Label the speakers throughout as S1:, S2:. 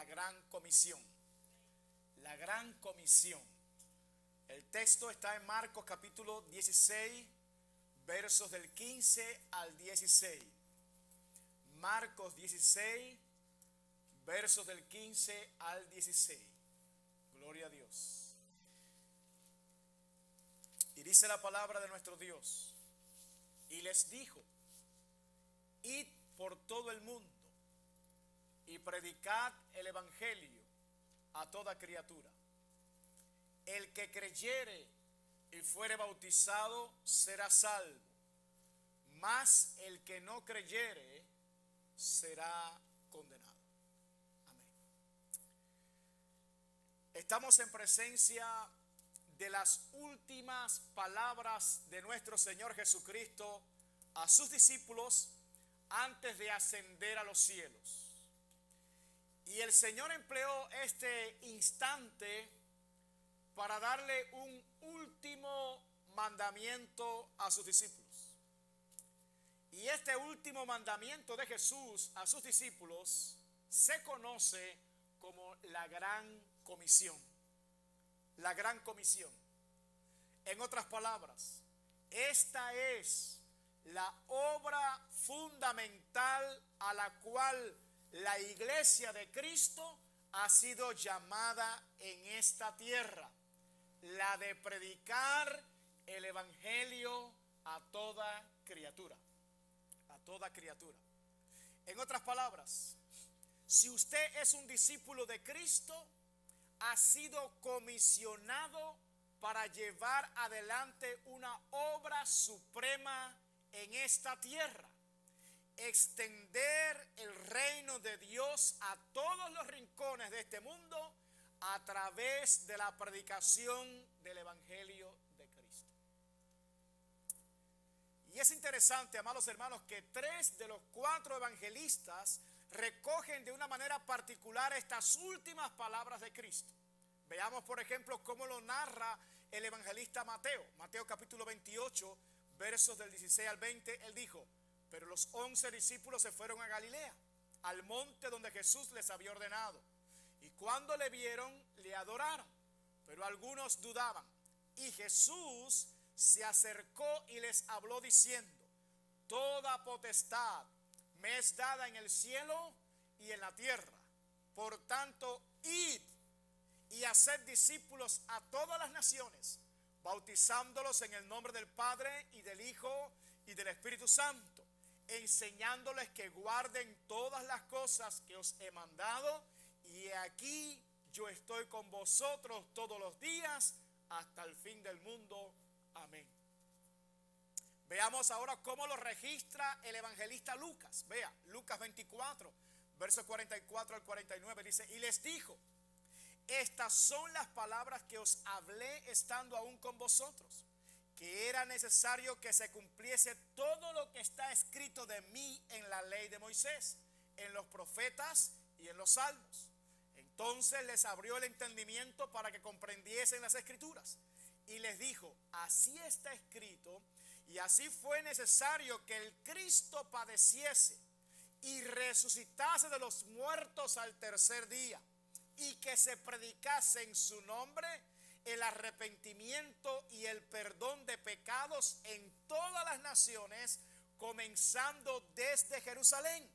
S1: la gran comisión. La gran comisión. El texto está en Marcos capítulo 16, versos del 15 al 16. Marcos 16, versos del 15 al 16. Gloria a Dios. Y dice la palabra de nuestro Dios. Y les dijo: id por todo el mundo y predicad el evangelio a toda criatura. El que creyere y fuere bautizado será salvo, mas el que no creyere será condenado. Amén. Estamos en presencia de las últimas palabras de nuestro Señor Jesucristo a sus discípulos antes de ascender a los cielos. Y el Señor empleó este instante para darle un último mandamiento a sus discípulos. Y este último mandamiento de Jesús a sus discípulos se conoce como la Gran Comisión. La Gran Comisión. En otras palabras, esta es la obra fundamental a la cual la iglesia de Cristo ha sido llamada en esta tierra, la de predicar el evangelio a toda criatura, a toda criatura. En otras palabras, si usted es un discípulo de Cristo, ha sido comisionado para llevar adelante una obra suprema en esta tierra. Extender el reino de Dios a todos los rincones de este mundo a través de la predicación del evangelio de Cristo. Y es interesante, amados hermanos, que 3 de los 4 evangelistas recogen de una manera particular estas últimas palabras de Cristo. Veamos, por ejemplo, cómo lo narra el evangelista Mateo. Mateo capítulo 28, versos del 16 al 20, él dijo: pero los 11 discípulos se fueron a Galilea, al monte donde Jesús les había ordenado. Y cuando le vieron, le adoraron, pero algunos dudaban. Y Jesús se acercó y les habló diciendo: toda potestad me es dada en el cielo y en la tierra. Por tanto, id y haced discípulos a todas las naciones, bautizándolos en el nombre del Padre y del Hijo y del Espíritu Santo, enseñándoles que guarden todas las cosas que os he mandado, y aquí yo estoy con vosotros todos los días hasta el fin del mundo. Amén. Veamos ahora cómo lo registra el evangelista Lucas. Vea, Lucas 24, versos 44 al 49, dice: y les dijo: estas son las palabras que os hablé estando aún con vosotros, que era necesario que se cumpliese todo lo que está escrito de mí en la ley de Moisés, en los profetas y en los salmos. Entonces les abrió el entendimiento para que comprendiesen las escrituras. Y les dijo: así está escrito, y así fue necesario que el Cristo padeciese y resucitase de los muertos al tercer día, y que se predicase en su nombre el arrepentimiento y el perdón de pecados en todas las naciones, comenzando desde Jerusalén.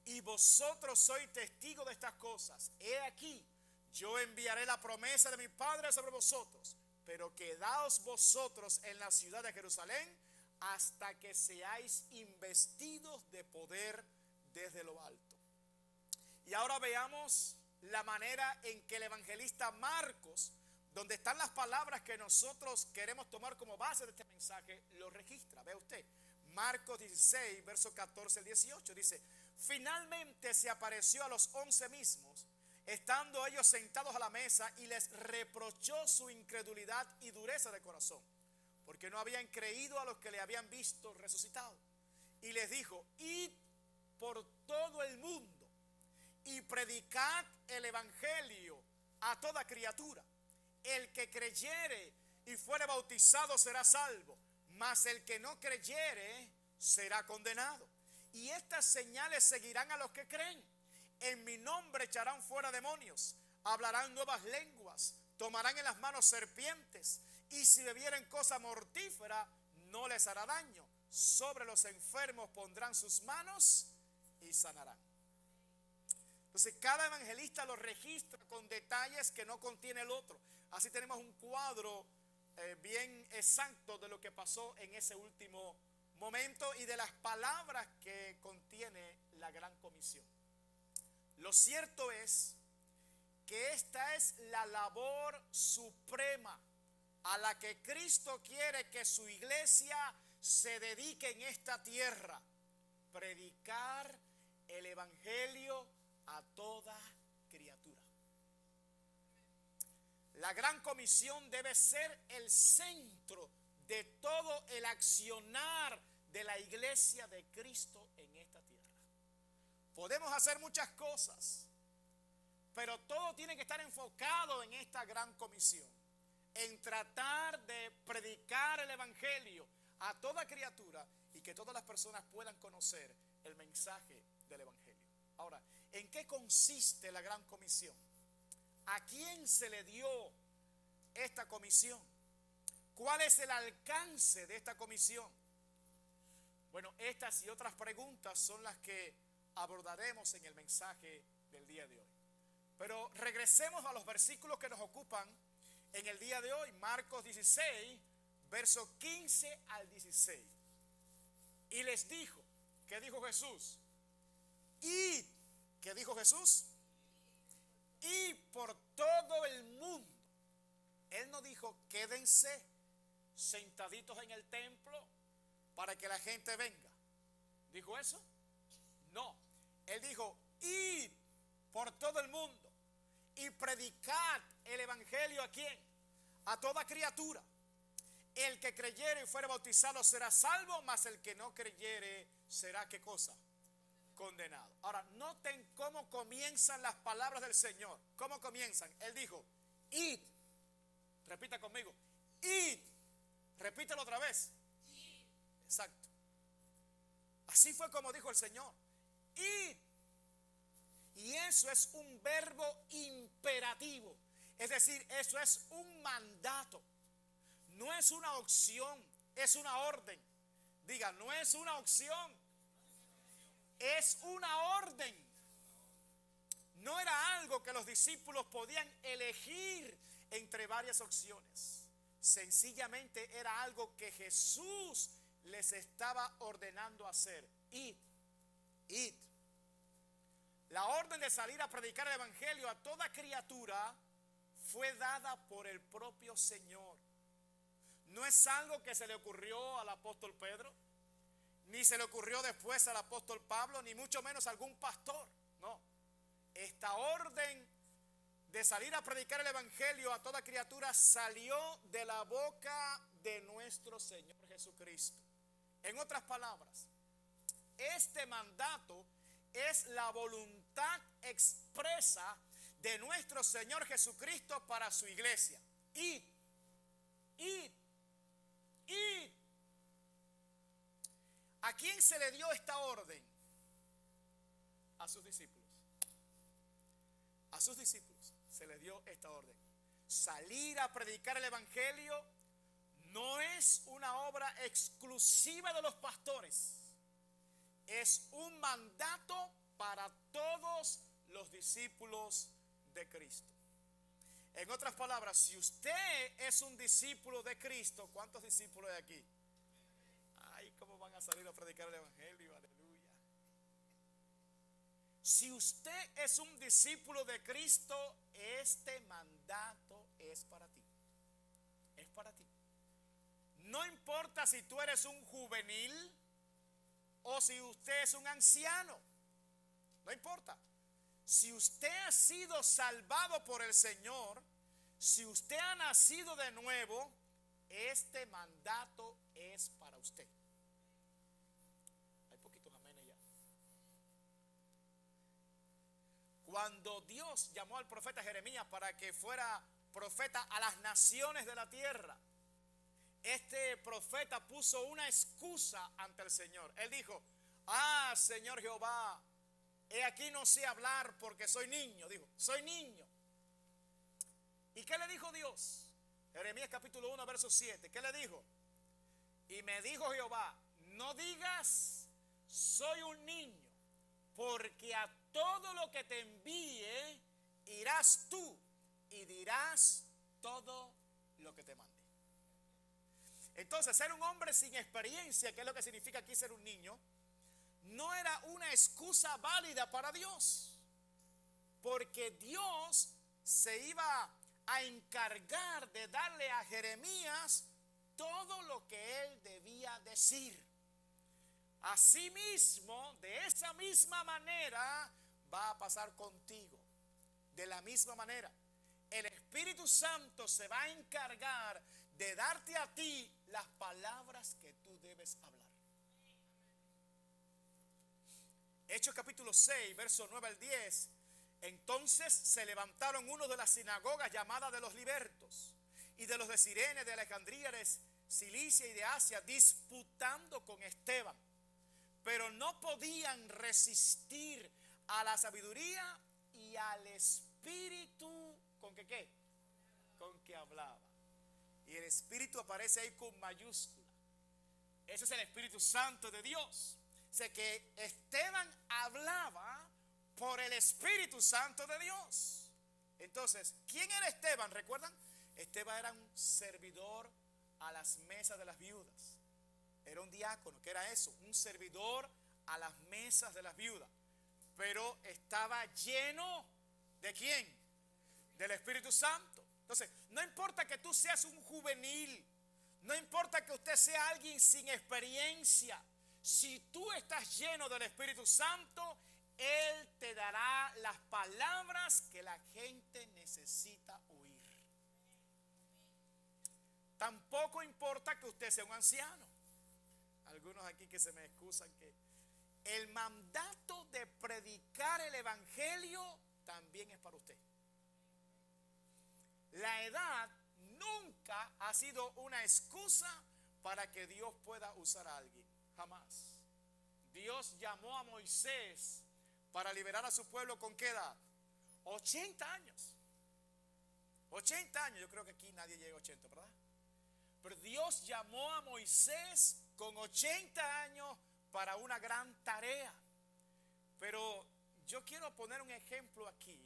S1: Y vosotros sois testigos de estas cosas. He aquí, yo enviaré la promesa de mi Padre sobre vosotros, pero quedaos vosotros en la ciudad de Jerusalén hasta que seáis investidos de poder desde lo alto. Y ahora veamos la manera en que el evangelista Marcos, donde están las palabras que nosotros queremos tomar como base de este mensaje, lo registra. Ve usted, Marcos 16, versos 14 al 18, dice: finalmente se apareció a los 11 mismos, estando ellos sentados a la mesa, y les reprochó su incredulidad y dureza de corazón, porque no habían creído a los que le habían visto resucitado. Y les dijo: id por todo el mundo y predicad el evangelio a toda criatura. El que creyere y fuere bautizado será salvo, mas el que no creyere será condenado. Y estas señales seguirán a los que creen: en mi nombre echarán fuera demonios, hablarán nuevas lenguas, tomarán en las manos serpientes, y si bebieren cosa mortífera, no les hará daño. Sobre los enfermos pondrán sus manos y sanarán. Entonces cada evangelista lo registra con detalles que no contiene el otro. Así tenemos un cuadro bien exacto de lo que pasó en ese último momento y de las palabras que contiene la gran comisión. Lo cierto es que esta es la labor suprema a la que Cristo quiere que su iglesia se dedique en esta tierra: predicar el evangelio a toda criatura. La gran comisión debe ser el centro de todo el accionar de la iglesia de Cristo en esta tierra. Podemos hacer muchas cosas, pero todo tiene que estar enfocado en esta gran comisión, en tratar de predicar el evangelio a toda criatura y que todas las personas puedan conocer el mensaje del evangelio. Ahora, ¿en qué consiste la gran comisión? ¿A quién se le dio esta comisión? ¿Cuál es el alcance de esta comisión? Bueno, estas y otras preguntas son las que abordaremos en el mensaje del día de hoy. Pero regresemos a los versículos que nos ocupan en el día de hoy. Marcos 16, versos 15 al 16. Y les dijo, ¿qué dijo Jesús? Id, ¿qué dijo Jesús? Y por todo el mundo. Él no dijo, quédense sentaditos en el templo para que la gente venga. ¿Dijo eso? No. Él dijo, id por todo el mundo y predicad el evangelio ¿a quién? A toda criatura. El que creyere y fuere bautizado será salvo, mas el que no creyere será ¿qué cosa? Condenado. Ahora, noten cómo comienzan las palabras del Señor. ¿Cómo comienzan? Él dijo, id. Repita conmigo, id. Repítelo otra vez. Exacto. Así fue como dijo el Señor, id. Y eso es un verbo imperativo. Es decir, eso es un mandato. No es una opción, es una orden. Diga, no es una opción, es una orden. No era algo que los discípulos podían elegir entre varias opciones. Sencillamente era algo que Jesús les estaba ordenando hacer. Id, id. La orden de salir a predicar el evangelio a toda criatura fue dada por el propio Señor. No es algo que se le ocurrió al apóstol Pedro, ni se le ocurrió después al apóstol Pablo, ni mucho menos a algún pastor. No. Esta orden de salir a predicar el evangelio a toda criatura salió de la boca de nuestro Señor Jesucristo. En otras palabras, este mandato es la voluntad expresa de nuestro Señor Jesucristo para su iglesia. Id, id, id. ¿A quién se le dio esta orden? A sus discípulos. A sus discípulos se les dio esta orden. Salir a predicar el evangelio no es una obra exclusiva de los pastores. Es un mandato para todos los discípulos de Cristo. En otras palabras, si usted es un discípulo de Cristo, ¿cuántos discípulos hay aquí? Ay, ¿cómo van a salir a predicar el evangelio? Aleluya. Si usted es un discípulo de Cristo, este mandato es para ti. Es para ti. No importa si tú eres un juvenil o si usted es un anciano. No importa. Si usted ha sido salvado por el Señor, si usted ha nacido de nuevo, este mandato es para usted. Hay poquitos amenes ya. Cuando Dios llamó al profeta Jeremías para que fuera profeta a las naciones de la tierra, este profeta puso una excusa ante el Señor. Él dijo, Señor Jehová, he aquí no sé hablar porque soy niño. Dijo, soy niño. ¿Y qué le dijo Dios? Jeremías capítulo 1, verso 7. ¿Qué le dijo? Y me dijo Jehová, no digas, soy un niño, porque a todo lo que te envíe irás tú y dirás todo lo que te mande. Entonces, ser un hombre sin experiencia, que es lo que significa aquí ser un niño, no era una excusa válida para Dios, porque Dios se iba a encargar de darle a Jeremías todo lo que él debía decir. Asimismo, de esa misma manera va a pasar contigo. De la misma manera, el Espíritu Santo se va a encargar de darte a ti las palabras que tú debes hablar. Hechos capítulo 6, versos 9 al 10. Entonces se levantaron unos de las sinagogas llamadas de los libertos y de los de Cirene, de Alejandría, de Cilicia y de Asia, disputando con Esteban. Pero no podían resistir a la sabiduría y al espíritu con que ¿qué? Con que hablaba. Y el espíritu aparece ahí con mayúscula. Ese es el Espíritu Santo de Dios. O sea que Esteban hablaba por el Espíritu Santo de Dios. Entonces, ¿quién era Esteban? ¿Recuerdan? Esteban era un servidor a las mesas de las viudas. Era un diácono, que era eso, un servidor a las mesas de las viudas. Pero estaba lleno ¿de quién? Del Espíritu Santo. Entonces, no importa que tú seas un juvenil, no importa que usted sea alguien sin experiencia, si tú estás lleno del Espíritu Santo, Él te dará las palabras que la gente necesita oír. Tampoco importa que usted sea un anciano. Algunos aquí que se me excusan que el mandato de predicar el evangelio también es para usted. La edad nunca ha sido una excusa para que Dios pueda usar a alguien. Jamás. Dios llamó a Moisés para liberar a su pueblo ¿con qué edad? 80 años. 80 años. Yo creo que aquí nadie llega a 80, ¿verdad? Pero Dios llamó a Moisés con 80 años para una gran tarea. Pero yo quiero poner un ejemplo aquí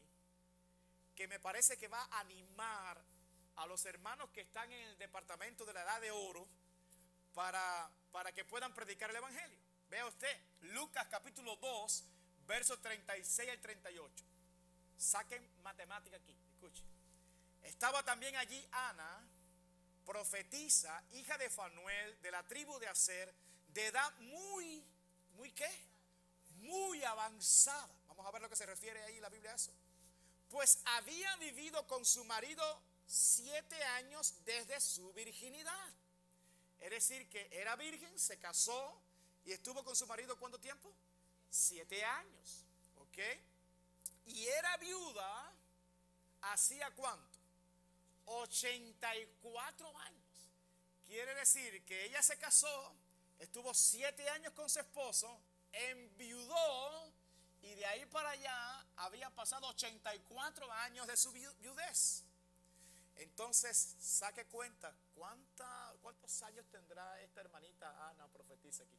S1: que me parece que va a animar a los hermanos que están en el departamento de la edad de oro para que puedan predicar el evangelio. Vea usted, Lucas capítulo 2, versos 36 al 38. Saquen matemática aquí, escuche. Estaba también allí Ana, profetisa, hija de Fanuel, de la tribu de Aser, de edad muy ¿qué? Muy avanzada. Vamos a ver lo que se refiere ahí la Biblia a eso. Pues había vivido con su marido 7 años desde su virginidad. Es decir, que era virgen, se casó y estuvo con su marido ¿cuánto tiempo? 7 años. ¿Ok? Y era viuda, ¿hacía cuánto? 84 años. Quiere decir que ella se casó, estuvo 7 años con su esposo, enviudó y de ahí para allá había pasado 84 años de su viudez. Entonces, saque cuenta, ¿cuántos años tendrá esta hermanita Ana, profetiza aquí?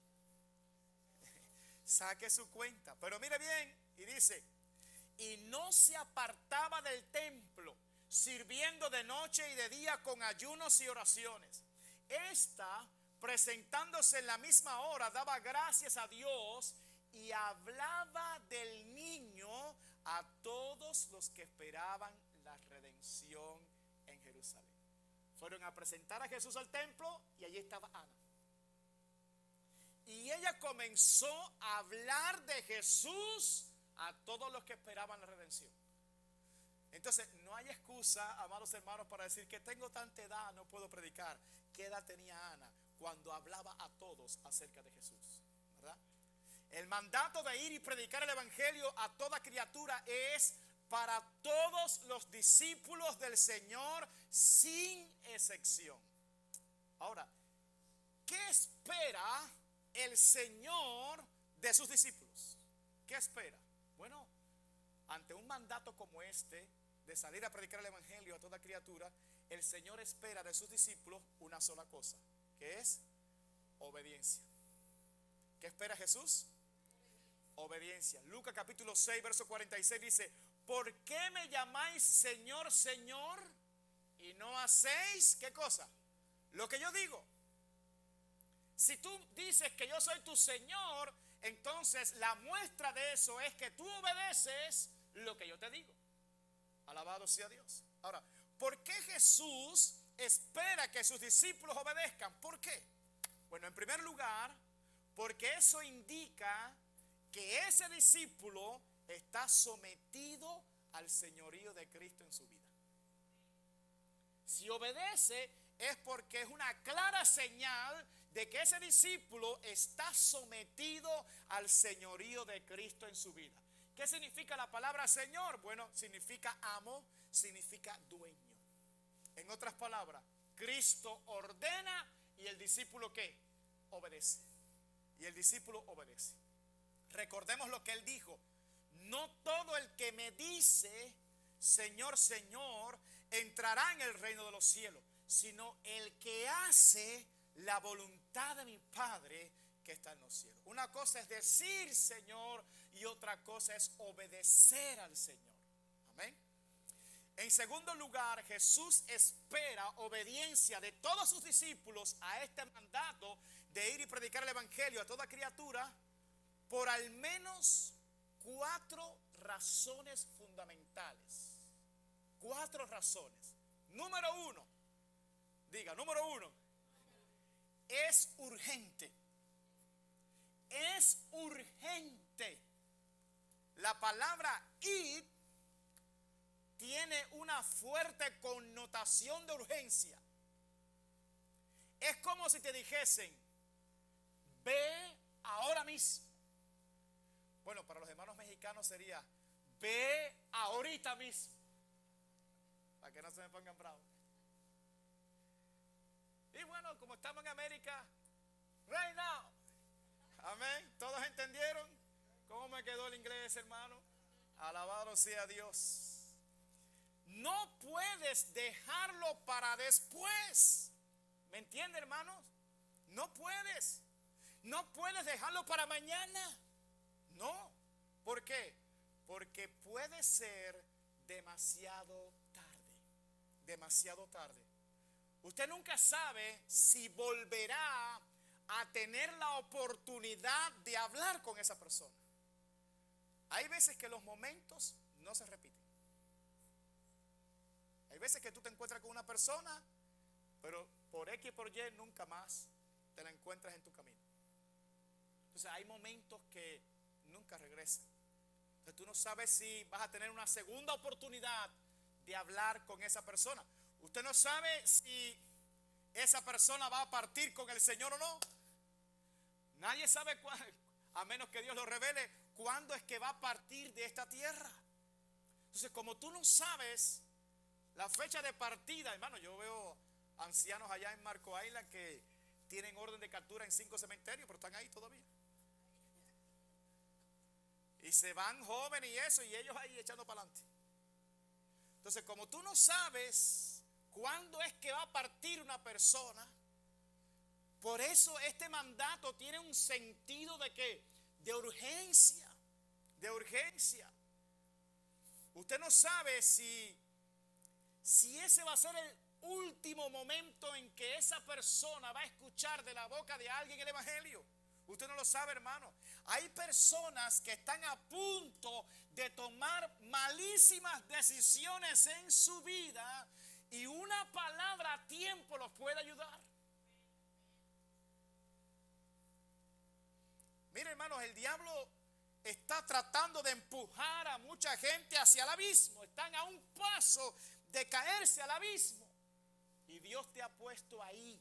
S1: Saque su cuenta, pero mire bien, y dice, y no se apartaba del templo, sirviendo de noche y de día con ayunos y oraciones. Esta, presentándose en la misma hora, daba gracias a Dios y hablaba del niño a todos los que esperaban la redención en Jerusalén. Fueron a presentar a Jesús al templo y allí estaba Ana. Y ella comenzó a hablar de Jesús a todos los que esperaban la redención. Entonces, no hay excusa, amados hermanos, para decir que tengo tanta edad, no puedo predicar. ¿Qué edad tenía Ana cuando hablaba a todos acerca de Jesús? ¿Verdad? El mandato de ir y predicar el evangelio a toda criatura es para todos los discípulos del Señor sin excepción. Ahora, ¿qué espera el Señor de sus discípulos? ¿Qué espera? ante un mandato como este, de salir a predicar el evangelio a toda criatura, el Señor espera de sus discípulos una sola cosa, que es obediencia. ¿Qué espera Jesús? Obediencia. Lucas capítulo 6, verso 46 dice: ¿por qué me llamáis Señor, Señor, y no hacéis, ¿qué cosa? Lo que yo digo. Si tú dices que yo soy tu Señor, entonces la muestra de eso es que tú obedeces lo que yo te digo. Alabado sea Dios. Ahora, ¿por qué Jesús espera que sus discípulos obedezcan? ¿Por qué? Bueno, en primer lugar, porque eso indica que ese discípulo está sometido al señorío de Cristo en su vida. Si obedece es porque es una clara señal de que ese discípulo está sometido al señorío de Cristo en su vida. ¿Qué significa la palabra Señor? Bueno, significa amo, significa dueño. En otras palabras, Cristo ordena y el discípulo ¿qué? Obedece. Y el discípulo obedece. Recordemos lo que él dijo: no todo el que me dice Señor, Señor, entrará en el reino de los cielos, sino el que hace la voluntad de mi Padre que está en los cielos. Una cosa es decir Señor y otra cosa es obedecer al Señor. Amén. En segundo lugar, Jesús espera obediencia de todos sus discípulos a este mandato de ir y predicar el evangelio a toda criatura por al menos 4 razones fundamentales. 4 razones. Número 1, diga, número 1, es urgente. Es urgente. La palabra id tiene una fuerte connotación de urgencia. Es como si te dijesen: ve ahora mismo. Bueno, para los hermanos mexicanos sería: ve ahorita mismo. Para que no se me pongan bravos. Y bueno, como estamos en América, right now. Amén. ¿Todos entendieron cómo me quedó el inglés, hermano? Alabado sea Dios. No puedes dejarlo para después. ¿Me entiende, hermanos? No puedes. No puedes dejarlo para mañana. No. ¿Por qué? Porque puede ser demasiado tarde. Demasiado tarde. Usted nunca sabe si volverá a tener la oportunidad de hablar con esa persona. Hay veces que los momentos no se repiten. Hay veces que tú te encuentras con una persona, pero por X y por Y nunca más te la encuentras en tu camino. Entonces hay momentos que nunca regresan. Entonces tú no sabes si vas a tener una segunda oportunidad de hablar con esa persona. Usted no sabe si esa persona va a partir con el Señor o no. Nadie sabe cuándo, a menos que Dios lo revele, cuándo es que va a partir de esta tierra. Entonces, como tú no sabes la fecha de partida, hermano, yo veo ancianos allá en Marco Island que tienen orden de captura en 5 cementerios, pero están ahí todavía. Y se van jóvenes y eso, y ellos ahí echando para adelante. Entonces, como tú no sabes cuándo es que va a partir una persona, por eso este mandato tiene un sentido de ¿qué? De urgencia, de urgencia. Usted no sabe si ese va a ser el último momento en que esa persona va a escuchar de la boca de alguien el evangelio. Usted no lo sabe, hermano. Hay personas que están a punto de tomar malísimas decisiones en su vida y una palabra a tiempo los puede ayudar. Mire, hermanos, el diablo está tratando de empujar a mucha gente hacia el abismo. Están a un paso de caerse al abismo. Y Dios te ha puesto ahí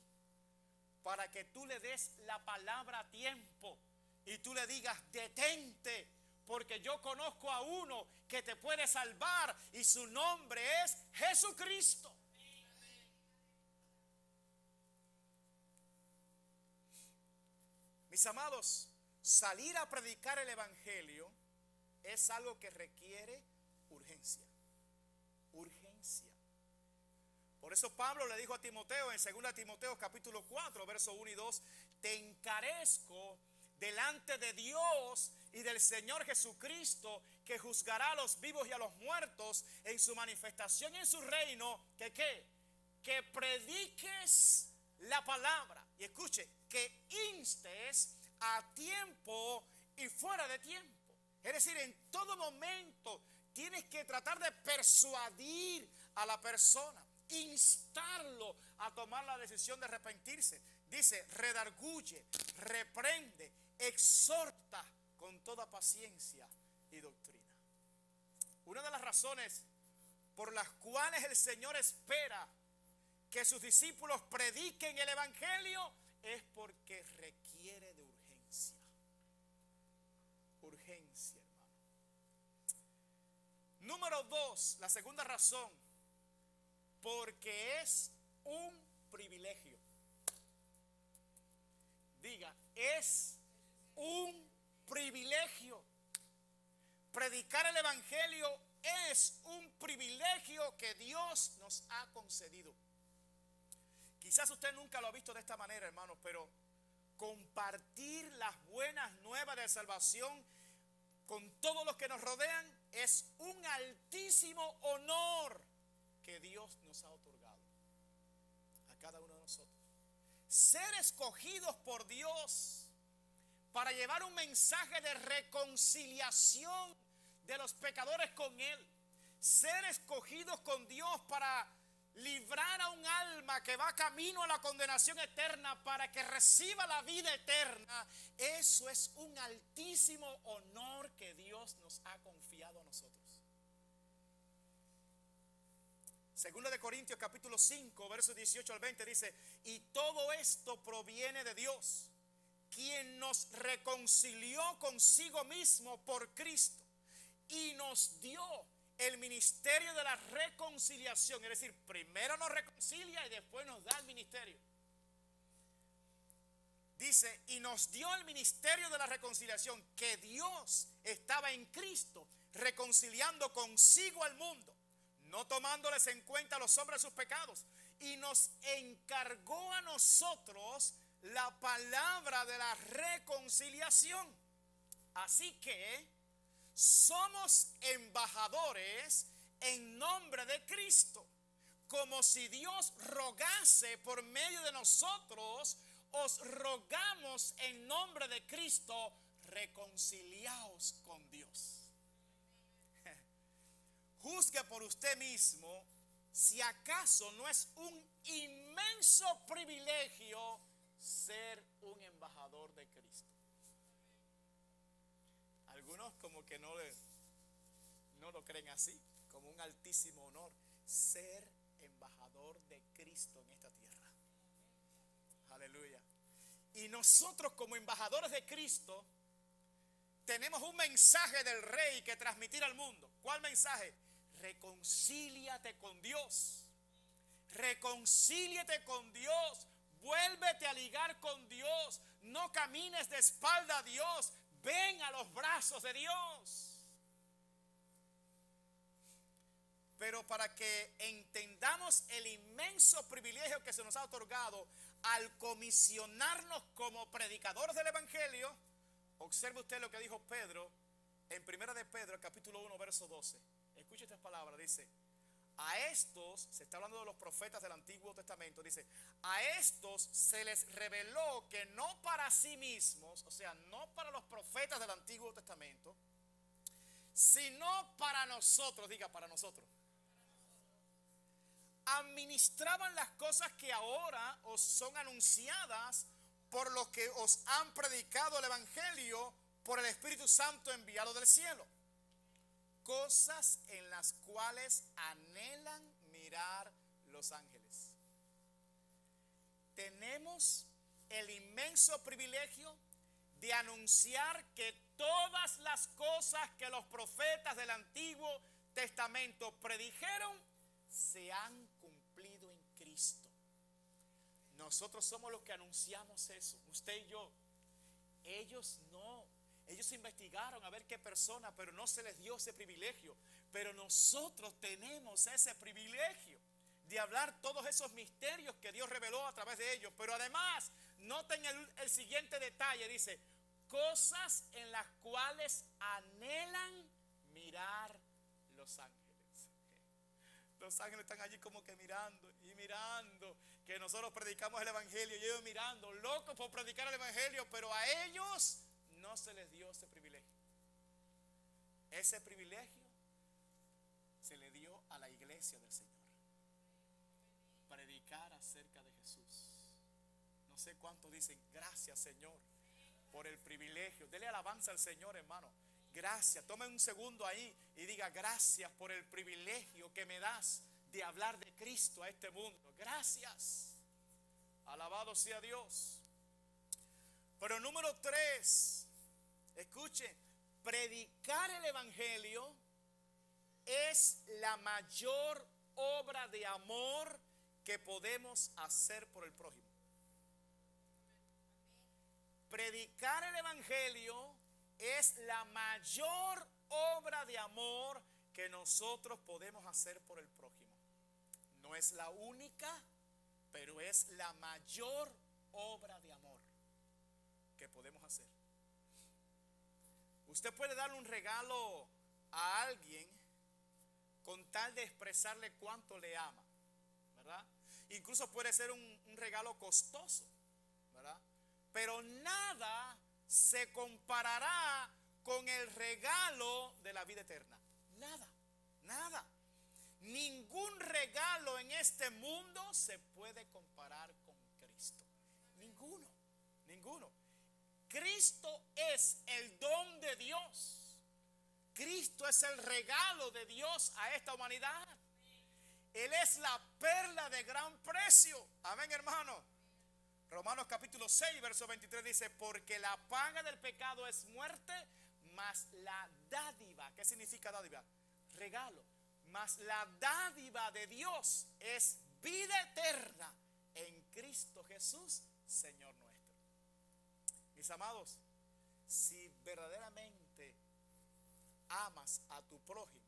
S1: para que tú le des la palabra a tiempo y tú le digas: detente, porque yo conozco a uno que te puede salvar y su nombre es Jesucristo. Mis amados, salir a predicar el evangelio es algo que requiere urgencia. Urgencia. Por eso Pablo le dijo a Timoteo en 2 Timoteo capítulo 4, verso 1 y 2, te encarezco delante de Dios y del Señor Jesucristo, que juzgará a los vivos y a los muertos en su manifestación y en su reino, que prediques la palabra. Y escuche, que instes a tiempo y fuera de tiempo. Es decir, en todo momento tienes que tratar de persuadir a la persona, instarlo a tomar la decisión de arrepentirse. Dice, redarguye, reprende, exhorta con toda paciencia y doctrina. Una de las razones por las cuales el Señor espera que sus discípulos prediquen el evangelio es porque requiere de urgencia. Urgencia, hermano. Número 2, la segunda razón, porque es un privilegio. Diga, es un privilegio. Predicar el evangelio es un privilegio que Dios nos ha concedido. Quizás usted nunca lo ha visto de esta manera, hermanos, pero compartir las buenas nuevas de salvación con todos los que nos rodean es un altísimo honor que Dios nos ha otorgado a cada uno de nosotros. Ser escogidos por Dios para llevar un mensaje de reconciliación de los pecadores con Él. Ser escogidos con Dios para librar a un alma que va camino a la condenación eterna para que reciba la vida eterna. Eso es un altísimo honor que Dios nos ha confiado a nosotros. Segunda de Corintios capítulo 5, versos 18 al 20 dice, y todo esto proviene de Dios, quien nos reconcilió consigo mismo por Cristo y nos dio el ministerio de la reconciliación. Es decir, primero nos reconcilia y después nos da el ministerio. Dice, y nos dio el ministerio de la reconciliación, que Dios estaba en Cristo reconciliando consigo al mundo, no tomándoles en cuenta a los hombres sus pecados, y nos encargó a nosotros la palabra de la reconciliación. Así que somos embajadores en nombre de Cristo, como si Dios rogase por medio de nosotros. Os rogamos en nombre de Cristo, reconciliaos con Dios. Juzgue por usted mismo si acaso no es un inmenso privilegio ser un embajador de Cristo. Algunos como que no lo creen así, como un altísimo honor, ser embajador de Cristo en esta tierra. Aleluya. Y nosotros como embajadores de Cristo tenemos un mensaje del Rey que transmitir al mundo. ¿Cuál mensaje? Reconcíliate con Dios. Reconcíliate con Dios. Vuélvete a ligar con Dios. No camines de espalda a Dios. Ven a los brazos de Dios. Pero para que entendamos el inmenso privilegio que se nos ha otorgado al comisionarnos como predicadores del evangelio, observe usted lo que dijo Pedro en 1 de Pedro, capítulo 1, verso 12. Escuche estas palabras, dice, a estos, se está hablando de los profetas del Antiguo Testamento, dice, a estos se les reveló que no para sí mismos, o sea, no para los profetas del Antiguo Testamento, sino para nosotros, diga, para nosotros, administraban las cosas que ahora os son anunciadas por los que os han predicado el evangelio por el Espíritu Santo enviado del cielo. Cosas en las cuales anhelan mirar los ángeles. Tenemos el inmenso privilegio de anunciar que todas las cosas que los profetas del Antiguo Testamento predijeron se han cumplido en Cristo. Nosotros somos los que anunciamos eso, usted y yo. Ellos no. Ellos investigaron a ver qué persona, pero no se les dio ese privilegio. Pero nosotros tenemos ese privilegio de hablar todos esos misterios que Dios reveló a través de ellos. Pero además, noten el siguiente detalle, dice, cosas en las cuales anhelan mirar los ángeles. Los ángeles están allí como que mirando y mirando, que nosotros predicamos el evangelio y ellos mirando, locos por predicar el evangelio, pero a ellos no se les dio ese privilegio. Ese privilegio se le dio a la iglesia del Señor. Predicar acerca de Jesús. No sé cuántos dicen gracias, Señor, por el privilegio. Dele alabanza al Señor, hermano. Gracias. Tome un segundo ahí y diga gracias por el privilegio que me das de hablar de Cristo a este mundo. Gracias. Alabado sea Dios. Pero número 3, escuche, predicar el evangelio es la mayor obra de amor que podemos hacer por el prójimo. Predicar el evangelio es la mayor obra de amor que nosotros podemos hacer por el prójimo. No es la única, pero es la mayor obra de amor que podemos hacer. Usted puede darle un regalo a alguien con tal de expresarle cuánto le ama, ¿verdad? Incluso puede ser un regalo costoso, ¿verdad? Pero nada se comparará con el regalo de la vida eterna. Nada, nada. Ningún regalo en este mundo se puede comparar con Cristo. Ninguno, ninguno. Cristo es el don de Dios. Cristo es el regalo de Dios a esta humanidad. Él es la perla de gran precio. Amén, hermano. Romanos capítulo 6, verso 23 dice, porque la paga del pecado es muerte, mas la dádiva, ¿qué significa dádiva? Regalo. Mas la dádiva de Dios es vida eterna en Cristo Jesús, Señor nuestro. Mis amados, si verdaderamente amas a tu prójimo,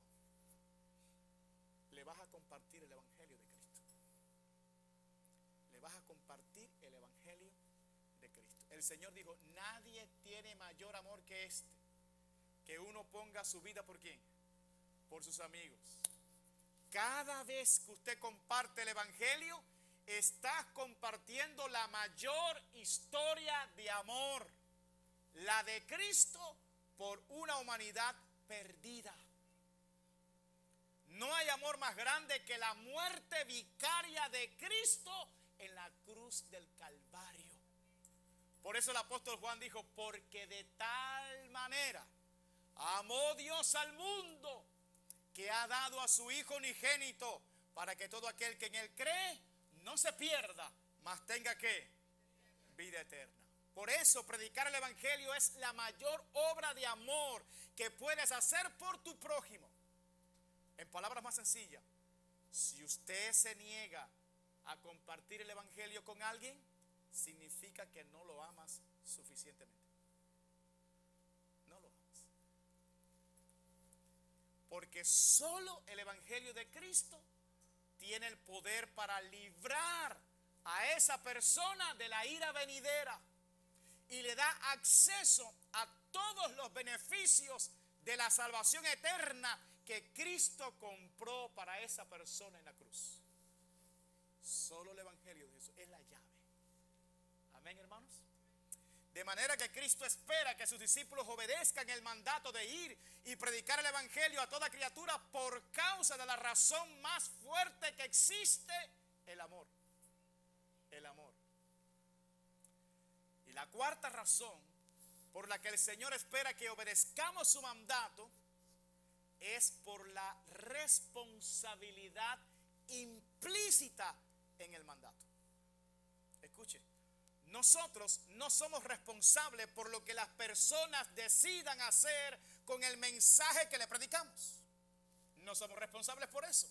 S1: le vas a compartir el evangelio de Cristo. Le vas a compartir el evangelio de Cristo. El Señor dijo, nadie tiene mayor amor que este, que uno ponga su vida ¿por quién? Por sus amigos. Cada vez que usted comparte el evangelio, está compartiendo la mayor historia de amor, la de Cristo por una humanidad perdida. No hay amor más grande que la muerte vicaria de Cristo en la cruz del Calvario. Por eso el apóstol Juan dijo, porque de tal manera amó Dios al mundo, que ha dado a su Hijo unigénito, para que todo aquel que en él cree no se pierda, mas tenga ¿qué? Vida eterna. Por eso predicar el evangelio es la mayor obra de amor que puedes hacer por tu prójimo. En palabras más sencillas, si usted se niega a compartir el evangelio con alguien, significa que no lo amas suficientemente. No lo amas. Porque solo el evangelio de Cristo tiene el poder para librar a esa persona de la ira venidera y le da acceso a todos los beneficios de la salvación eterna que Cristo compró para esa persona en la cruz. Solo el evangelio de Jesús es la llave. Amén, hermanos. De manera que Cristo espera que sus discípulos obedezcan el mandato de ir y predicar el evangelio a toda criatura por causa de la razón más fuerte que existe, el amor. El amor. Y la cuarta razón por la que el Señor espera que obedezcamos su mandato es por la responsabilidad implícita en el mandato. Escuche, nosotros no somos responsables por lo que las personas decidan hacer con el mensaje que le predicamos. No somos responsables por eso,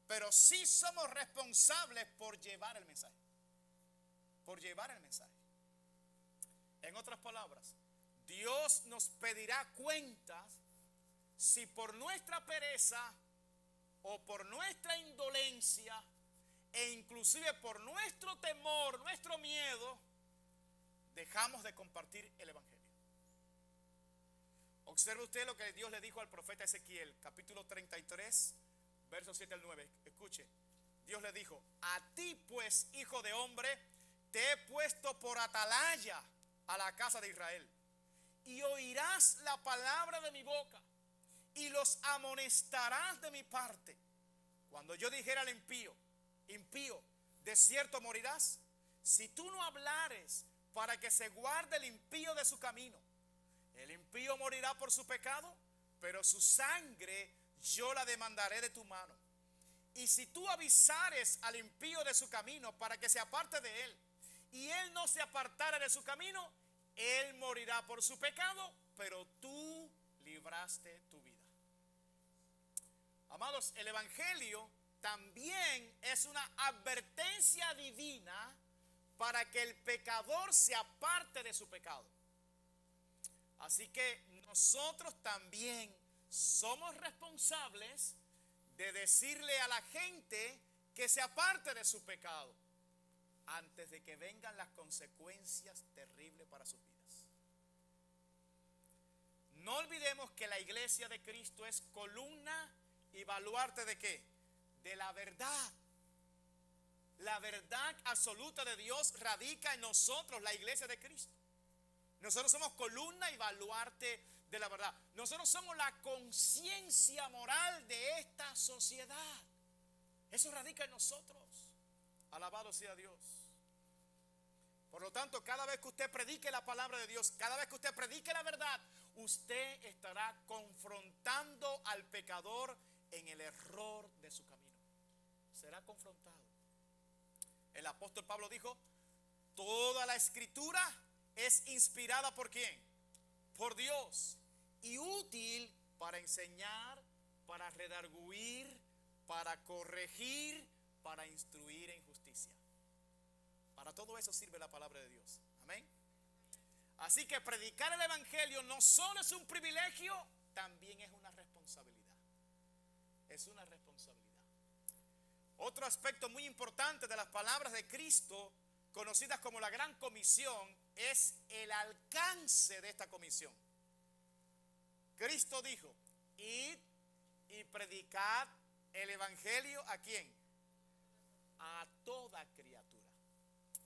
S1: pero sí somos responsables por llevar el mensaje. Por llevar el mensaje. En otras palabras, Dios nos pedirá cuentas si por nuestra pereza o por nuestra indolencia e inclusive por nuestro temor, nuestro miedo, dejamos de compartir el evangelio. Observe usted lo que Dios le dijo al profeta Ezequiel, capítulo 33, versos 7 al 9. Escuche, Dios le dijo: a ti pues, hijo de hombre, te he puesto por atalaya a la casa de Israel, y oirás la palabra de mi boca, y los amonestarás de mi parte. Cuando yo dijera al impío: impío, de cierto morirás, si tú no hablares para que se guarde el impío de su camino, el impío morirá por su pecado, pero su sangre yo la demandaré de tu mano. Y si tú avisares al impío de su camino para que se aparte de él, y él no se apartara de su camino, él morirá por su pecado, pero tú libraste tu vida. Amados, el evangelio también es una advertencia divina para que el pecador se aparte de su pecado. Así que nosotros también somos responsables de decirle a la gente que se aparte de su pecado antes de que vengan las consecuencias terribles para sus vidas. No olvidemos que la iglesia de Cristo es columna y baluarte ¿de qué? De la verdad. La verdad absoluta de Dios radica en nosotros, la iglesia de Cristo. Nosotros somos columna y baluarte de la verdad. Nosotros somos la conciencia moral de esta sociedad. Eso radica en nosotros. Alabado sea Dios. Por lo tanto, cada vez que usted predique la palabra de Dios, cada vez que usted predique la verdad, usted estará confrontando al pecador en el error de su camino. Será confrontado. El apóstol Pablo dijo: toda la escritura es inspirada ¿por quién? Por Dios, y útil para enseñar, para redarguir, para corregir, para instruir en justicia. Para todo eso sirve la palabra de Dios. Amén. Así que predicar el evangelio no solo es un privilegio, también es una responsabilidad. Es una responsabilidad. Otro aspecto muy importante de las palabras de Cristo, conocidas como la Gran Comisión, es el alcance de esta comisión. Cristo dijo: id y predicad el evangelio ¿a quién? A toda criatura.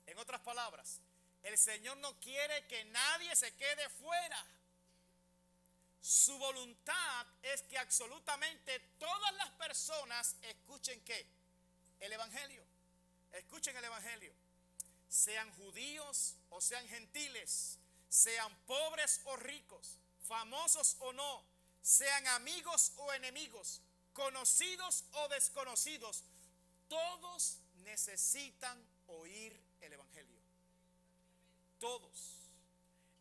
S1: En otras palabras, el Señor no quiere que nadie se quede fuera. Su voluntad es que absolutamente todas las personas escuchen ¿qué? El evangelio. Escuchen el evangelio. Sean judíos o sean gentiles, sean pobres o ricos, famosos o no, sean amigos o enemigos, conocidos o desconocidos, todos necesitan oír el evangelio. Todos.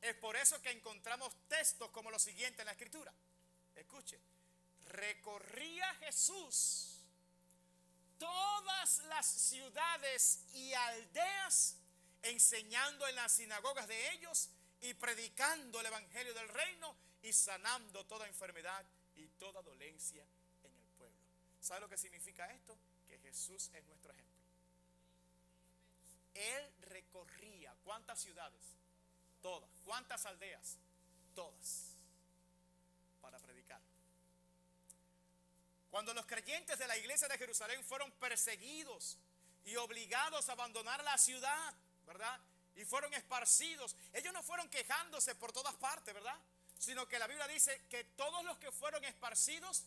S1: Es por eso que encontramos textos como los siguientes en la escritura. Escuche: recorría Jesús todas las ciudades y aldeas, enseñando en las sinagogas de ellos y predicando el evangelio del reino y sanando toda enfermedad y toda dolencia en el pueblo. ¿Sabe lo que significa esto? Que Jesús es nuestro ejemplo. Él recorría ¿cuántas ciudades? Todas. ¿Cuántas aldeas? Todas. Para predicar. Cuando los creyentes de la iglesia de Jerusalén fueron perseguidos y obligados a abandonar la ciudad, ¿verdad? Y fueron esparcidos, ellos no fueron quejándose por todas partes, ¿verdad? Sino que la Biblia dice que todos los que fueron esparcidos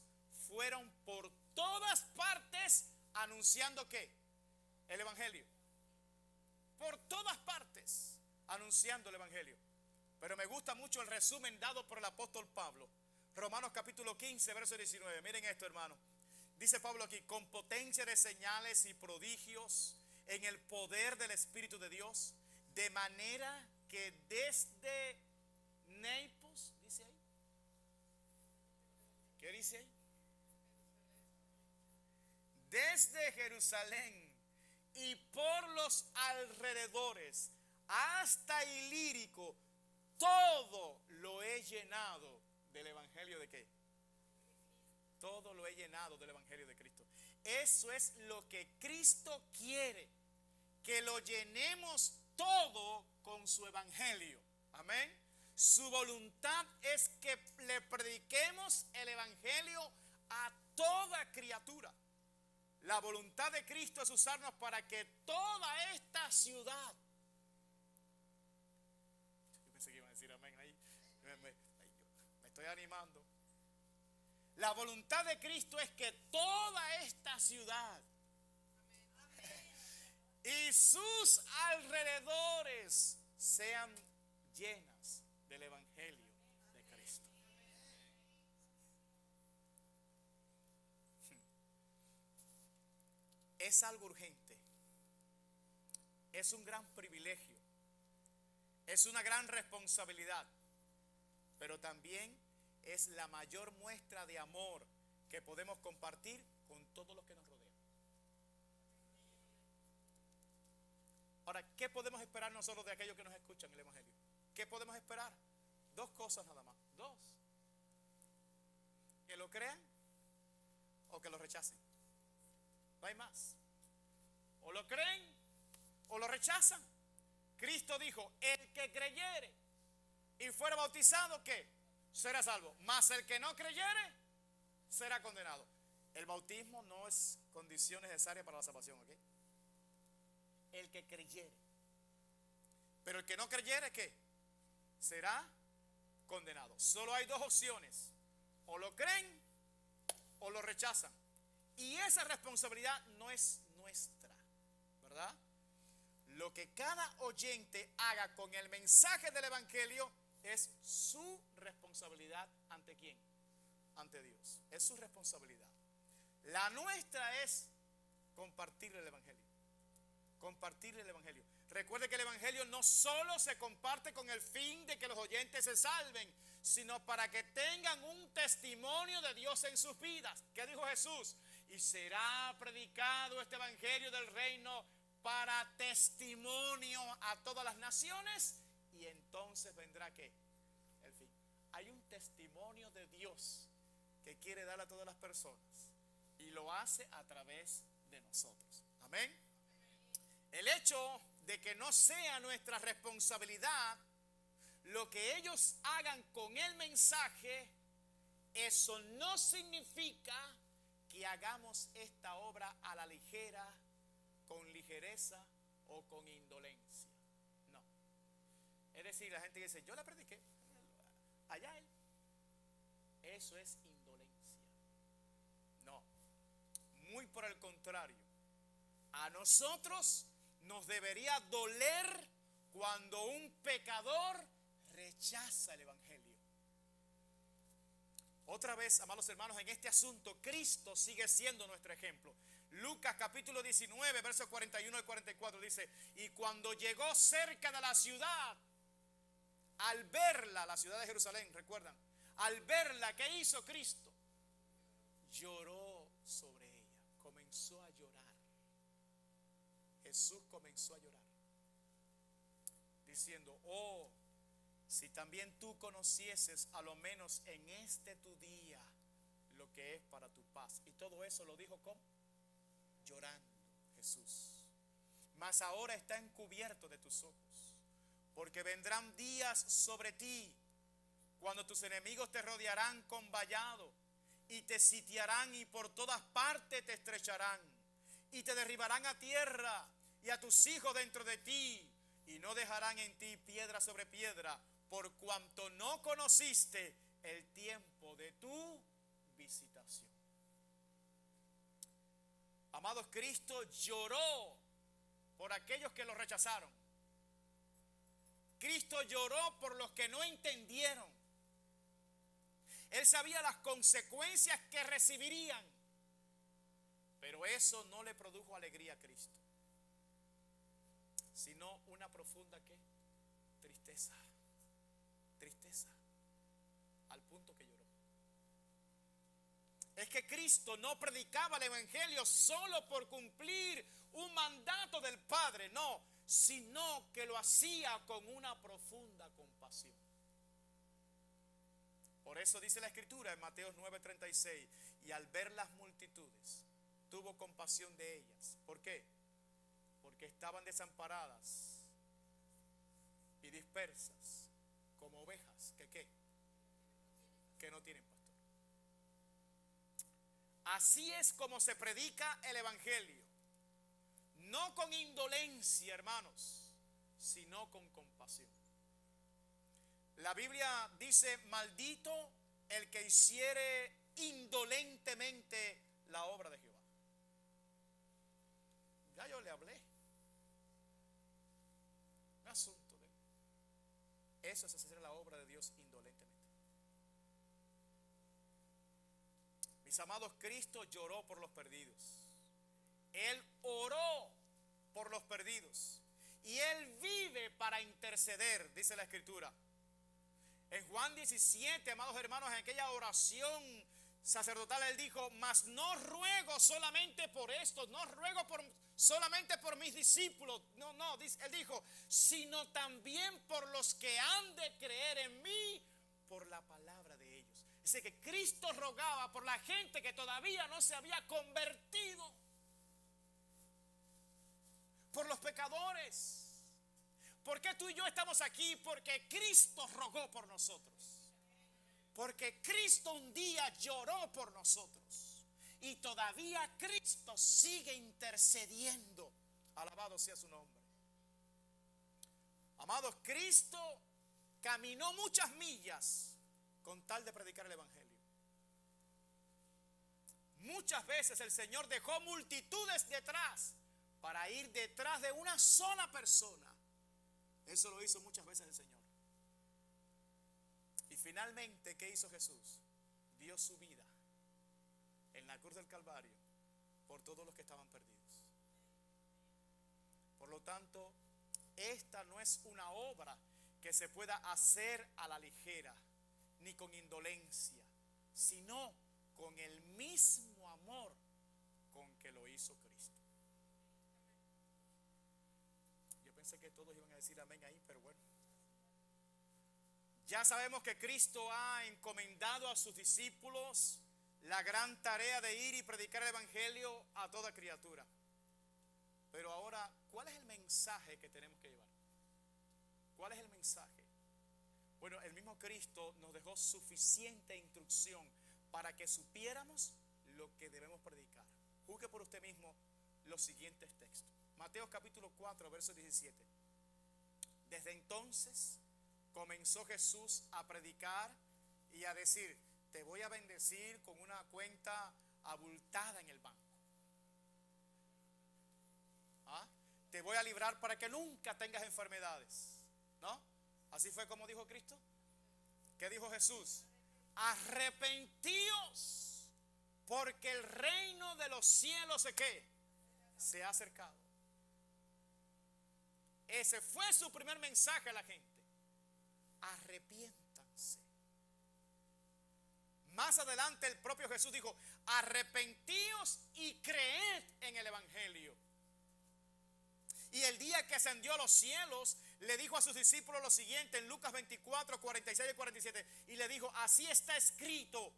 S1: fueron por todas partes anunciando ¿qué? El evangelio. Por todas partes anunciando el evangelio. Pero me gusta mucho el resumen dado por el apóstol Pablo. Romanos capítulo 15, verso 19. Miren esto, hermano. Dice Pablo aquí: con potencia de señales y prodigios en el poder del Espíritu de Dios, de manera que desde Neipos, dice ahí. ¿Qué dice ahí? Desde Jerusalén y por los alrededores hasta Ilírico, todo lo he llenado del evangelio ¿de qué? Todo lo he llenado del Evangelio de Cristo. Eso es lo que Cristo quiere, que lo llenemos todo con su Evangelio. Amén. Su voluntad es que le prediquemos el Evangelio a toda criatura. La voluntad de Cristo es usarnos para que toda esta ciudad, yo pensé que iban a decir amén ahí, me estoy animando. La voluntad de Cristo es que toda esta ciudad y sus alrededores sean llenas del Evangelio de Cristo. Es algo urgente, es un gran privilegio, es una gran responsabilidad, pero también es la mayor muestra de amor que podemos compartir con todos los que nos rodean. Ahora, ¿qué podemos esperar nosotros de aquellos que nos escuchan el Evangelio? ¿Qué podemos esperar? Dos cosas nada más. Dos. Que lo crean o que lo rechacen. No hay más. O lo creen o lo rechazan. Cristo dijo, el que creyere y fuera bautizado, ¿qué? Será salvo. Mas el que no creyere será condenado. El bautismo no es condición necesaria para la salvación, ¿ok? El que creyere. Pero el que no creyere, ¿qué? Será condenado. Solo hay dos opciones. O lo creen o lo rechazan. Y esa responsabilidad no es nuestra, ¿verdad? Lo que cada oyente haga con el mensaje del Evangelio es su responsabilidad. ¿Ante quién? Ante Dios. Es su responsabilidad. La nuestra es compartir el Evangelio. Compartir el Evangelio. Recuerde que el Evangelio no solo se comparte con el fin de que los oyentes se salven, sino para que tengan un testimonio de Dios en sus vidas. ¿Qué dijo Jesús? Y será predicado este Evangelio del reino para testimonio a todas las naciones. Y entonces vendrá ¿qué? El fin. Hay un testimonio de Dios que quiere dar a todas las personas y lo hace a través de nosotros. Amén. El hecho de que no sea nuestra responsabilidad lo que ellos hagan con el mensaje, eso no significa que hagamos esta obra a la ligera, con ligereza o con indolencia. No. Es decir, la gente dice, yo la prediqué, allá él. Eso es indolencia. No. Muy por el contrario. A nosotros nos debería doler cuando un pecador rechaza el Evangelio. Otra vez, amados hermanos, en este asunto Cristo sigue siendo nuestro ejemplo. Lucas capítulo 19, versos 41 y 44 dice, y cuando llegó cerca de la ciudad, al verla, la ciudad de Jerusalén, recuerdan, al verla, ¿qué hizo Cristo? Lloró sobre ella, comenzó a llorar. Jesús comenzó a llorar, diciendo, oh, si también tú conocieses a lo menos en este tu día lo que es para tu paz. Y todo eso lo dijo ¿cómo? Llorando Jesús. Mas ahora está encubierto de tus ojos, porque vendrán días sobre ti cuando tus enemigos te rodearán con vallado y te sitiarán y por todas partes te estrecharán y te derribarán a tierra y a tus hijos dentro de ti, y no dejarán en ti piedra sobre piedra, por cuanto no conociste el tiempo de tu visitación. Amados, Cristo lloró por aquellos que lo rechazaron. Cristo lloró por los que no entendieron. Él sabía las consecuencias que recibirían, pero eso no le produjo alegría a Cristo, sino una profunda ¿qué? Tristeza. Tristeza, al punto que lloró. Es que Cristo no predicaba el Evangelio solo por cumplir un mandato del Padre, no, sino que lo hacía con una profunda compasión. Por eso dice la Escritura en Mateo 9:36, Y al ver las multitudes, tuvo compasión de ellas. ¿Por qué? Porque estaban desamparadas y dispersas como ovejas que no tienen pastor. Así es como se predica el evangelio, no con indolencia, hermanos, sino con compasión. La Biblia dice: maldito el que hiciere indolentemente la obra de Jehová. Ya yo le hablé. Un asunto de eso es hacer la obra de Dios indolentemente. Mis amados, Cristo lloró por los perdidos. Él oró por los perdidos. Y Él vive para interceder, dice la Escritura. En Juan 17, amados hermanos, en aquella oración sacerdotal, Él dijo: mas no ruego solamente por estos, no ruego solamente por mis discípulos. No, Él dijo: sino también por los que han de creer en mí por la palabra de ellos. Es decir, que Cristo rogaba por la gente que todavía no se había convertido, por los pecadores. ¿Por qué tú y yo estamos aquí? Porque Cristo rogó por nosotros. Porque Cristo un día lloró por nosotros. Y todavía Cristo sigue intercediendo. Alabado sea su nombre. Amados, Cristo caminó muchas millas con tal de predicar el evangelio. Muchas veces el Señor dejó multitudes detrás para ir detrás de una sola persona. Eso lo hizo muchas veces el Señor. Y finalmente, ¿qué hizo Jesús? Dio su vida en la cruz del Calvario por todos los que estaban perdidos. Por lo tanto, esta no es una obra que se pueda hacer a la ligera, ni con indolencia, sino con el mismo amor con que lo hizo Cristo. Pensé que todos iban a decir amén ahí, pero bueno. Ya sabemos que Cristo ha encomendado a sus discípulos la gran tarea de ir y predicar el evangelio a toda criatura. Pero ahora, ¿cuál es el mensaje que tenemos que llevar? ¿Cuál es el mensaje? Bueno, el mismo Cristo nos dejó suficiente instrucción para que supiéramos lo que debemos predicar. Juzgue por usted mismo los siguientes textos. Mateo capítulo 4, verso 17. Desde entonces comenzó Jesús a predicar y a decir: te voy a bendecir con una cuenta abultada en el banco. Te voy a librar para que nunca tengas enfermedades. ¿No? Así fue como dijo Cristo. ¿Qué dijo Jesús? Arrepentíos, porque el reino de los cielos se ha acercado. Ese fue su primer mensaje a la gente: arrepiéntanse. Más adelante el propio Jesús dijo: arrepentíos y creed en el evangelio. Y el día que ascendió a los cielos, le dijo a sus discípulos lo siguiente en Lucas 24, 46 y 47. Y le dijo: así está escrito.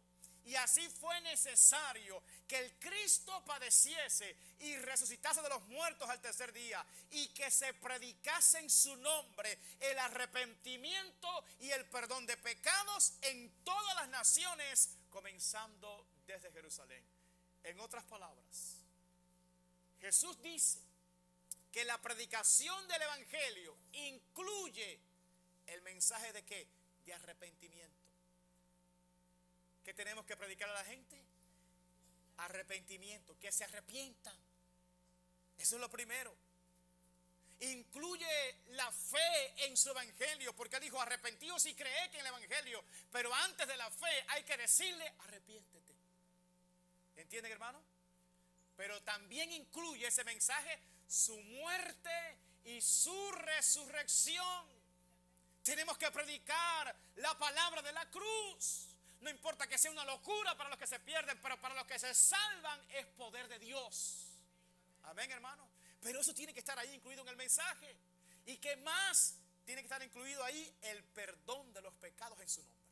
S1: Y así fue necesario que el Cristo padeciese y resucitase de los muertos al tercer día, y que se predicase en su nombre el arrepentimiento y el perdón de pecados en todas las naciones, comenzando desde Jerusalén. En otras palabras, Jesús dice que la predicación del evangelio incluye el mensaje de ¿qué? De arrepentimiento. ¿Qué tenemos que predicar a la gente? Arrepentimiento, que se arrepientan. Eso es lo primero. Incluye la fe en su evangelio, porque él dijo: arrepentíos y creed en el evangelio. Pero antes de la fe hay que decirle: arrepiéntete. ¿Entienden, hermano? Pero también incluye ese mensaje su muerte y su resurrección. Tenemos que predicar la palabra de la cruz. No importa que sea una locura para los que se pierden, pero para los que se salvan es poder de Dios. Amén, hermano. Pero eso tiene que estar ahí incluido en el mensaje. ¿Y qué más tiene que estar incluido ahí? El perdón de los pecados en su nombre.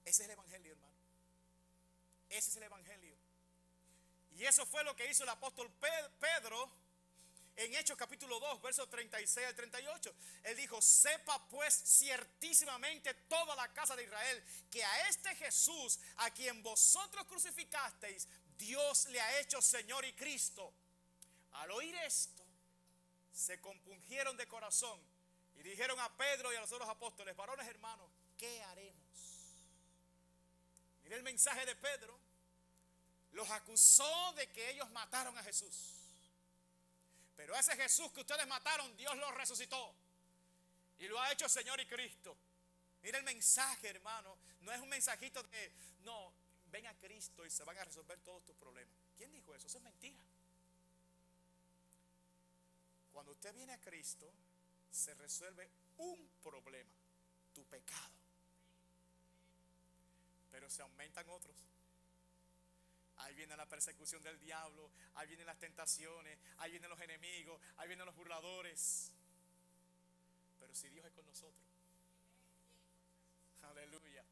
S1: Ese es el evangelio, hermano. Ese es el evangelio. Y eso fue lo que hizo el apóstol Pedro en Hechos capítulo 2, versos 36 al 38. Él dijo: sepa pues ciertísimamente toda la casa de Israel que a este Jesús, a quien vosotros crucificasteis, Dios le ha hecho Señor y Cristo. Al oír esto, se compungieron de corazón y dijeron a Pedro y a los otros apóstoles: varones hermanos, ¿qué haremos? Mire el mensaje de Pedro. Los acusó de que ellos mataron a Jesús. Pero ese Jesús que ustedes mataron, Dios lo resucitó y lo ha hecho Señor y Cristo. Mira el mensaje, hermano. No es un mensajito de, no, ven a Cristo y se van a resolver todos tus problemas. ¿Quién dijo eso? Eso es mentira. Cuando usted viene a Cristo, se resuelve un problema: tu pecado. Pero se aumentan otros. Ahí viene la persecución del diablo, ahí vienen las tentaciones, ahí vienen los enemigos, ahí vienen los burladores. Pero si Dios es con nosotros, aleluya.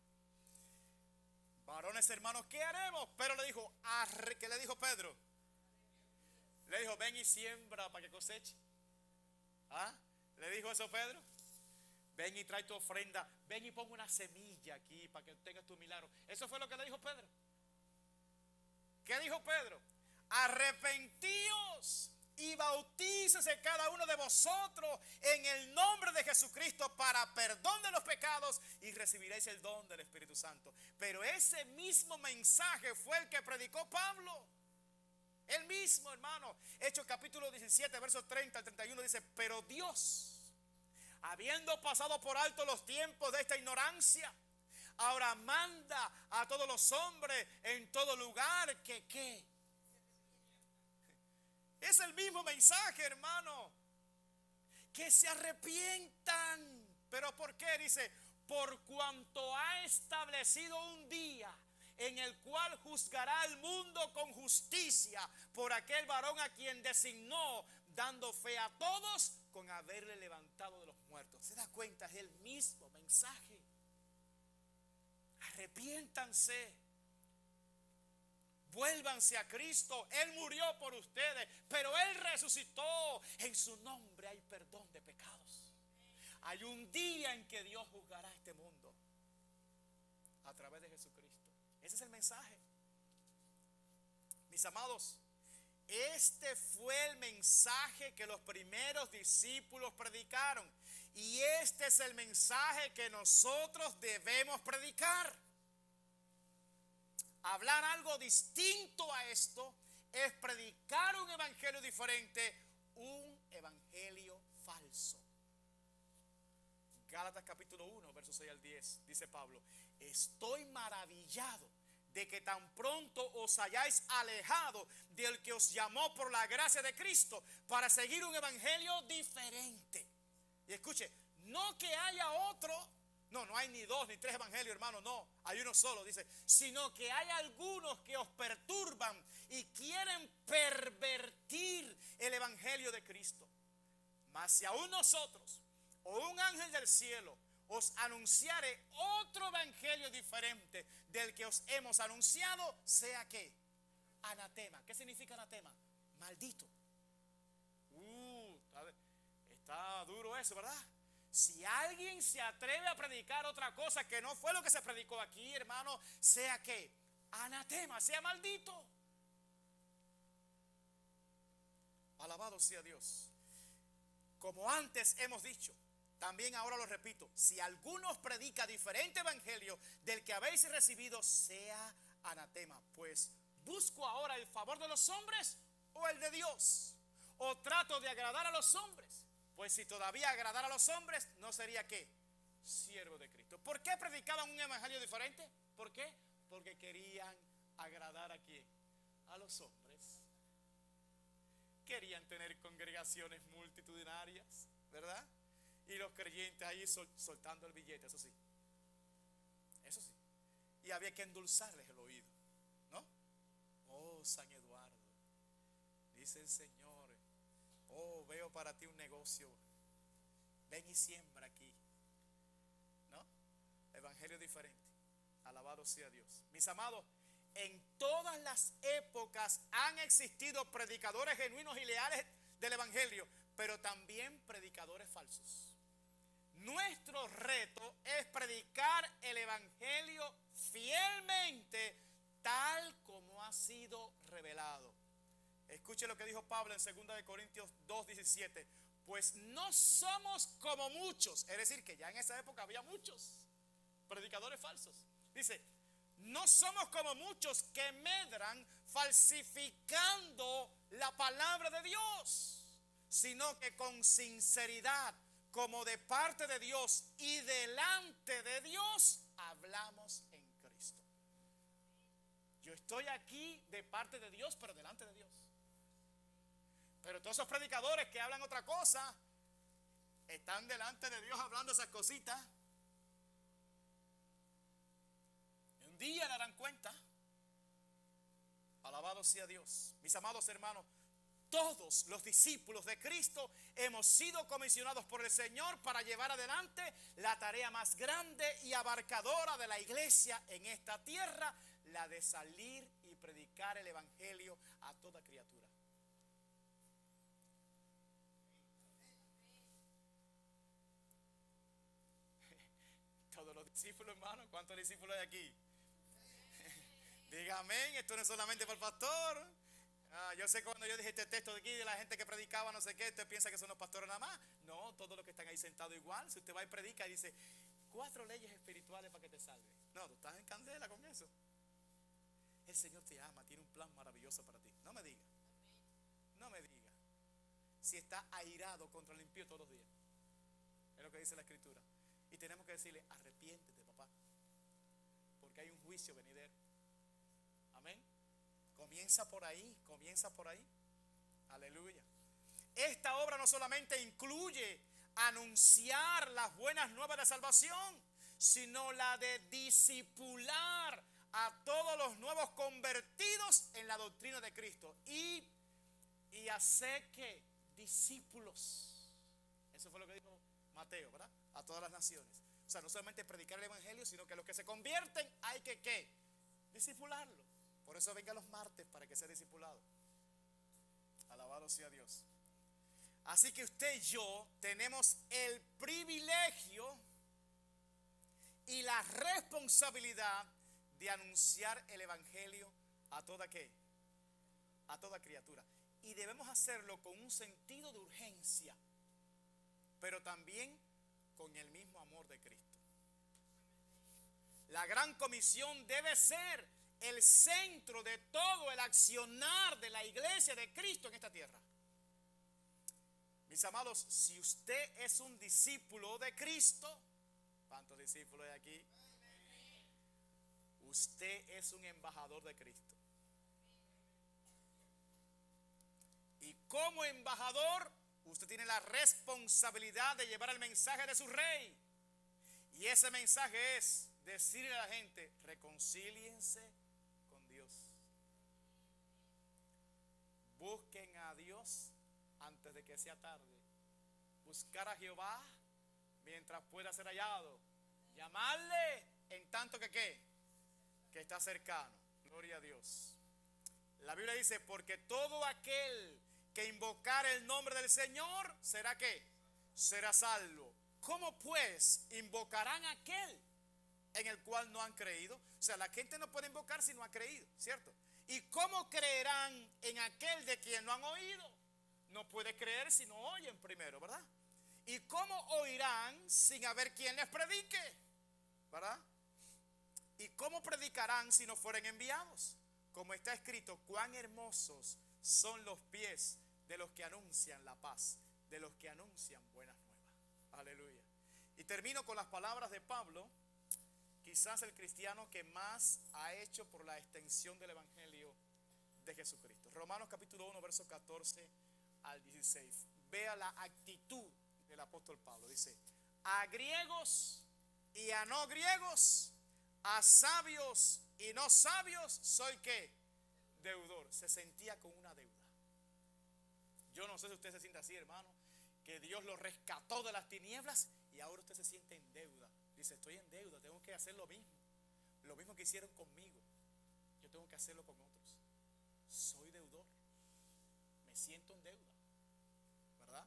S1: Varones hermanos, ¿qué haremos? Pero le dijo, ¿qué le dijo Pedro? Le dijo: ven y siembra para que coseche. ¿Ah? ¿Le dijo eso Pedro? Ven y trae tu ofrenda, ven y pon una semilla aquí para que tengas tu milagro. Eso fue lo que le dijo Pedro. ¿Qué dijo Pedro? Arrepentíos y bautícese cada uno de vosotros en el nombre de Jesucristo para perdón de los pecados y recibiréis el don del Espíritu Santo. Pero ese mismo mensaje fue el que predicó Pablo. El mismo, hermano. Hechos capítulo 17, versos 30 al 31 dice: pero Dios, habiendo pasado por alto los tiempos de esta ignorancia, ahora manda a todos los hombres en todo lugar que ¿qué? Es el mismo mensaje, hermano. Que se arrepientan. ¿Pero por qué? Dice: por cuanto ha establecido un día en el cual juzgará al mundo con justicia por aquel varón a quien designó, dando fe a todos con haberle levantado de los muertos. ¿Se da cuenta? Es el mismo mensaje. Arrepiéntanse, vuélvanse a Cristo. Él murió por ustedes, pero Él resucitó. En su nombre hay perdón de pecados. Hay un día en que Dios juzgará este mundo a través de Jesucristo. Ese es el mensaje. Mis amados, este fue el mensaje que los primeros discípulos predicaron. Y este es el mensaje que nosotros debemos predicar. Hablar algo distinto a esto es predicar un evangelio diferente, un evangelio falso. Gálatas capítulo 1, versos 6 al 10, dice Pablo: estoy maravillado de que tan pronto os hayáis alejado del que os llamó por la gracia de Cristo para seguir un evangelio diferente. Y escuche, no que haya otro, no hay ni dos ni tres evangelios, hermano, no, hay uno solo, dice, sino que hay algunos que os perturban y quieren pervertir el evangelio de Cristo. Mas si aún nosotros o un ángel del cielo os anunciare otro evangelio diferente del que os hemos anunciado, sea que anatema. ¿Qué significa anatema? Maldito. Está duro eso, ¿verdad? Si alguien se atreve a predicar otra cosa que no fue lo que se predicó aquí, hermano, sea que anatema, sea maldito. Alabado sea Dios. Como antes hemos dicho, también ahora lo repito: si alguno os predica diferente evangelio del que habéis recibido, sea anatema. Pues busco ahora el favor de los hombres o el de Dios, o trato de agradar a los hombres. Pues si todavía agradara a los hombres, no sería ¿qué? Siervo de Cristo. ¿Por qué predicaban un evangelio diferente? ¿Por qué? Porque querían agradar ¿a quién? A los hombres. Querían tener congregaciones multitudinarias, ¿verdad? Y los creyentes ahí soltando el billete, eso sí. Eso sí. Y había que endulzarles el oído, ¿no? Oh, San Eduardo, dice el Señor: oh, veo para ti un negocio. Ven y siembra aquí. ¿No? Evangelio diferente. Alabado sea Dios. Mis amados, en todas las épocas han existido predicadores genuinos y leales del evangelio, pero también predicadores falsos. Nuestro reto es predicar el evangelio fielmente, tal como ha sido revelado. Escuche lo que dijo Pablo en 2 Corintios 2:17. Pues no somos como muchos, es decir, que ya en esa época había muchos predicadores falsos. Dice, no somos como muchos que medran falsificando la palabra de Dios, sino que con sinceridad, como de parte de Dios y delante de Dios, hablamos en Cristo. Yo estoy aquí de parte de Dios, pero delante de Dios. Pero todos esos predicadores que hablan otra cosa, están delante de Dios hablando esas cositas. Un día darán cuenta. Alabado sea Dios. Mis amados hermanos, todos los discípulos de Cristo hemos sido comisionados por el Señor para llevar adelante la tarea más grande y abarcadora de la iglesia en esta tierra, la de salir y predicar el evangelio a toda criatura. Todos los discípulos, hermano, ¿cuántos discípulos hay aquí? Dígame, esto no es solamente para el pastor. Yo sé que cuando yo dije este texto de aquí de la gente que predicaba no sé qué, usted piensa que son los pastores nada más. No, todos los que están ahí sentados igual. Si usted va y predica y dice 4 leyes espirituales para que te salve, no, tú estás en candela con eso. El Señor te ama, tiene un plan maravilloso para ti. No me diga, no me diga si está airado contra el impío todos los días. Es lo que dice la Escritura. Y tenemos que decirle, arrepiéntete, papá, porque hay un juicio venidero. Amén. Comienza por ahí, comienza por ahí. Aleluya. Esta obra no solamente incluye anunciar las buenas nuevas de salvación, sino la de discipular a todos los nuevos convertidos en la doctrina de Cristo y hacer que discípulos. Eso fue lo que dijo Mateo, ¿verdad? A todas las naciones. O sea, no solamente predicar el evangelio, sino que los que se convierten hay que ¿qué? Discipularlo. Por eso venga los martes para que sea discipulado. Alabado sea Dios. Así que usted y yo tenemos el privilegio y la responsabilidad de anunciar el evangelio a toda ¿qué? A toda criatura. Y debemos hacerlo con un sentido de urgencia, pero también con el mismo amor de Cristo. La gran comisión debe ser el centro de todo el accionar de la iglesia de Cristo en esta tierra. Mis amados, si usted es un discípulo de Cristo, ¿cuántos discípulos hay aquí? Usted es un embajador de Cristo. Y como embajador, usted tiene la responsabilidad de llevar el mensaje de su rey. Y ese mensaje es decirle a la gente, reconcíliense con Dios. Busquen a Dios antes de que sea tarde. Buscar a Jehová mientras pueda ser hallado. Llamarle en tanto que ¿qué? Que está cercano. Gloria a Dios. La Biblia dice, porque todo aquel que invocar el nombre del Señor, ¿será qué? Será salvo. ¿Cómo pues invocarán a aquel en el cual no han creído? O sea, la gente no puede invocar si no ha creído, ¿cierto? ¿Y cómo creerán en aquel de quien no han oído? No puede creer si no oyen primero, ¿verdad? ¿Y cómo oirán sin haber quien les predique? ¿Verdad? ¿Y cómo predicarán si no fueren enviados? Como está escrito, cuán hermosos son los pies de los que anuncian la paz, de los que anuncian buenas nuevas. Aleluya. Y termino con las palabras de Pablo, quizás el cristiano que más ha hecho por la extensión del evangelio de Jesucristo. Romanos capítulo 1, versos 14 al 16. Vea la actitud del apóstol Pablo. Dice, a griegos y a no griegos, a sabios y no sabios, soy ¿qué? Deudor. Se sentía con una deuda. Yo no sé si usted se siente así, hermano, que Dios lo rescató de las tinieblas y ahora usted se siente en deuda. Dice, estoy en deuda, tengo que hacer lo mismo que hicieron conmigo. yo tengo que hacerlo con otros. Soy deudor, me siento en deuda, ¿verdad?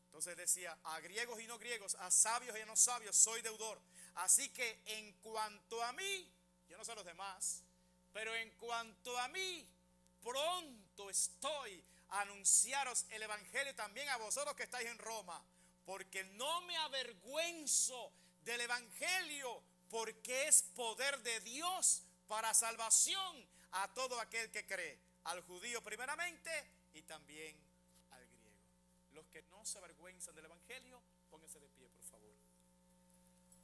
S1: Entonces decía, a griegos y no griegos, a sabios y a no sabios, soy deudor. Así que en cuanto a mí, yo no sé los demás, pero en cuanto a mí, pronto estoy a anunciaros el evangelio también a vosotros que estáis en Roma, porque no me avergüenzo del evangelio, porque es poder de Dios para salvación a todo aquel que cree, al judío primeramente y también al griego. Los que no se avergüenzan del evangelio, pónganse de pie, por favor.